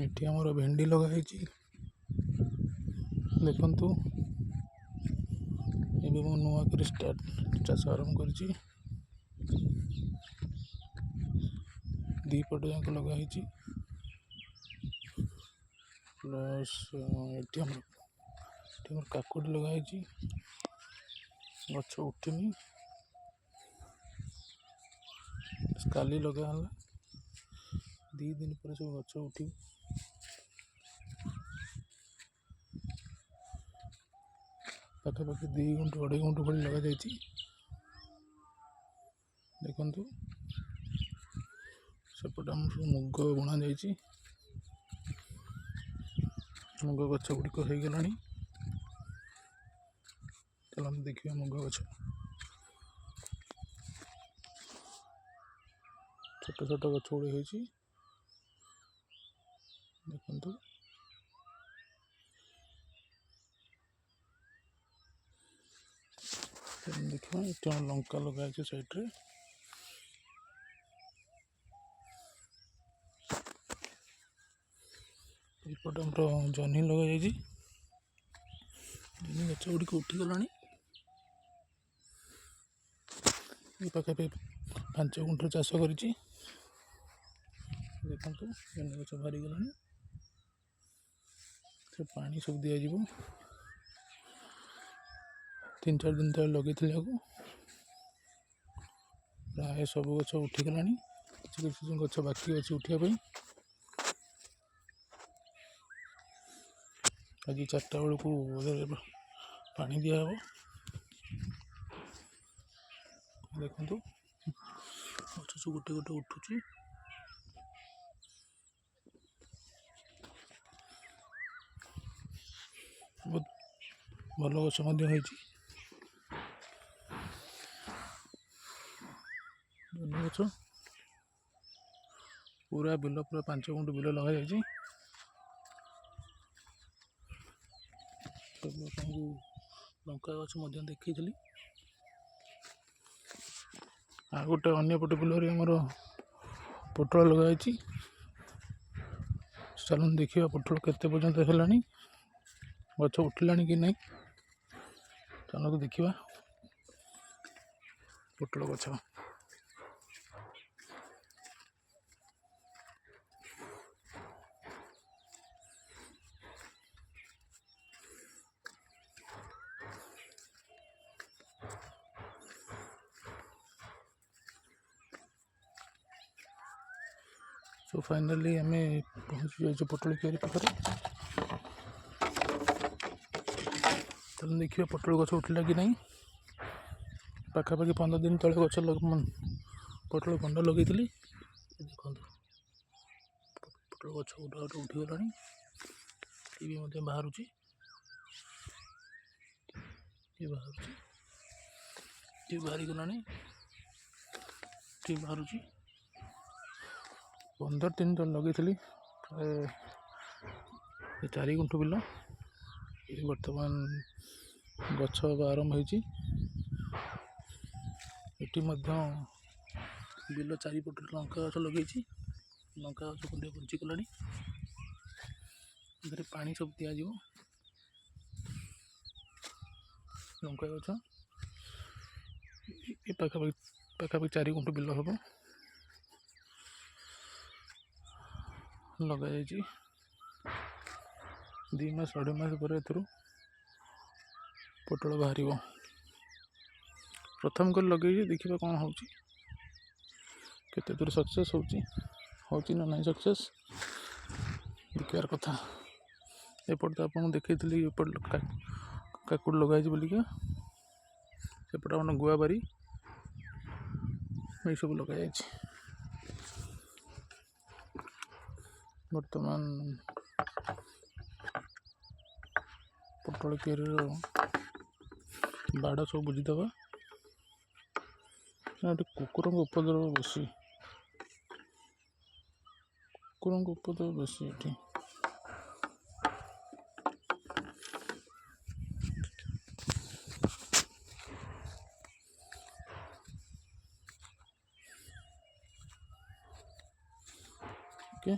ଏଠି ଆମର ଭେଣ୍ଡି ଲଗା ହେଇଛି। ଦେଖନ୍ତୁ ଏବେ ମୁଁ ନୂଆ କରି ଚାଷ ଆରମ୍ଭ କରିଛି। ଦୁଇପଟ ଯାକ ଲଗା ହେଇଛି। ପ୍ଲସ୍ ଏଠି ଆମର କାକୁଡ଼ି ଲଗା ହେଇଛି। ଗଛ ଉଠିନି, କାଲି ଲଗା ହେଲା। 2 ଦିନ ପରେ ସବୁ ଗଛ ଉଠିବ। ପାଖାପାଖି 2 ଗୁଣ୍ଠ 2.5 ଗୁଣ୍ଠ ଭଳି ଲଗାଯାଇଛି। ଦେଖନ୍ତୁ ସେପଟେ ଆମର ସବୁ ମୁଗ ବୁଣା ଯାଇଛି। ମୁଗ ଗଛ ଗୁଡ଼ିକ ହେଇଗଲାଣି। ଚାଲନ୍ତୁ ଦେଖିବା ମୁଗ ଗଛ। ଛୋଟ ଛୋଟ ଗଛ ଗୁଡ଼ିକ ହେଇଛି। ଦେଖନ୍ତୁ ଦେଖିବା ଏଠି ଆମର ଲଙ୍କା ଲଗା ହେଇଛି ସାଇଡ଼ରେ। ଏପଟେ ଆମର ଜହ୍ନି ଲଗାଯାଇଛି। ଜହ୍ନି ଗଛ ଗୁଡ଼ିକ ଉଠିଗଲାଣି। ପାଖାପାଖି 5 ଗୁଣ୍ଠ ଚାଷ କରିଛି। ଦେଖନ୍ତୁ ଜହ୍ନି ଗଛ ବାହାରିଗଲାଣି। ସେ ପାଣି ସବୁ ଦିଆଯିବ। 3-4 ଦିନ ତଳେ ଲଗେଇଥିଲି ଆକୁ। ପ୍ରାୟ ସବୁ ଗଛ ଉଠିଗଲାଣି। କିଛି ଗଛ ବାକି ଅଛି ଉଠିବା ପାଇଁ। ଆଜି 4ଟା ବେଳକୁ ପାଣି ଦିଆହେବ। ଦେଖନ୍ତୁ ଗଛ ସବୁ ଗୋଟେ ଗୋଟେ ଉଠୁଛି। ବହୁତ ଭଲ ଗଛ ମଧ୍ୟ ହେଇଛି। ଜହ୍ନି ଗଛ ପୁରା 5 ଗୁଣ୍ଠ ବିଲ ଲଗାଯାଇଛି। ସବୁ ଆପଣଙ୍କୁ ଲଙ୍କା ଗଛ ମଧ୍ୟ ଦେଖେଇଥିଲି। ଆଉ ଗୋଟେ ଅନ୍ୟପଟେ ବିଲରେ ଆମର ପୋଟଳ ଲଗାଯାଇଛି। ଚାଲନ୍ତୁ ଦେଖିବା ପୋଟଳ କେତେ ପର୍ଯ୍ୟନ୍ତ ହେଲାଣି, ଗଛ ଉଠିଲାଣି କି ନାହିଁ। ଚାଲନ୍ତୁ ଦେଖିବା ପୋଟଳ ଗଛ। ସो ଫାଇନାଲି ଆମେ ପହଞ୍ଚି ଯାଇଛୁ ପୋଟଳ କିଆରି ପାଖରେ। ତାହେଲେ ଦେଖିବା ପୋଟଳ ଗଛ ଉଠିଲା କି ନାହିଁ। ପାଖାପାଖି 15 ଦିନ ତଳେ ପୋଟଳ ଭଣ୍ଡା ଲଗେଇଥିଲି। ଦେଖନ୍ତୁ ପୋଟଳ ଗଛ ଗୋଟେ ଉଠିଗଲାଣି। ଇଏ ମଧ୍ୟ ବାହାରୁଛି। ଇଏ ବାହାରିଗଲାଣି। ବାହାରୁଛି। 15 ଦିନ ତଳେ ଲଗେଇଥିଲି। ପ୍ରାୟ 4 ଗୁଣ୍ଠ ବିଲ। ବର୍ତ୍ତମାନ ଗଛ ହେବା ଆରମ୍ଭ ହେଇଛି। ଏଠି ମଧ୍ୟ ବିଲ ଚାରିପଟେ ଲଙ୍କା ଗଛ ଲଗେଇଛି। ଲଙ୍କା ଗଛ ଖଣ୍ଡେ ବଞ୍ଚିଗଲାଣି। ଏଥିରେ ପାଣି ସବୁ ଦିଆଯିବ। ଲଙ୍କା ଗଛ ଏ ପାଖାପାଖି 4 ଗୁଣ୍ଠ ବିଲ ହେବ ଲଗାଯାଇଛି। 2 ମାସ 2.5 ମାସ ପରେ ଏଥିରୁ ପୋଟଳ ବାହାରିବ। ପ୍ରଥମ କରି ଲଗେଇଛି, ଦେଖିବା କ'ଣ ହେଉଛି, କେତେ ଦୂର ସକ୍ସେସ୍ ହେଉଛି ନା ନାହିଁ ସକ୍ସେସ୍ ଦେଖିବାର କଥା। ଏପଟେ ତ ଆପଣଙ୍କୁ ଦେଖେଇଥିଲି ଏପଟେ କାକୁଡ଼ି ଲଗାହେଇଛି ବୋଲିକା। ସେପଟେ ଆମର ଗୁଆବାରି ଏସବୁ ଲଗାଯାଇଛି। ବର୍ତ୍ତମାନ ପୋଟଳ କିଆରିର ବାଡ଼ ସବୁ ବୁଝିଦେବା। ଏଠି କୁକୁରଙ୍କ ଉପଦ୍ରବ ବେଶୀ ଏଠି। ଓକେ।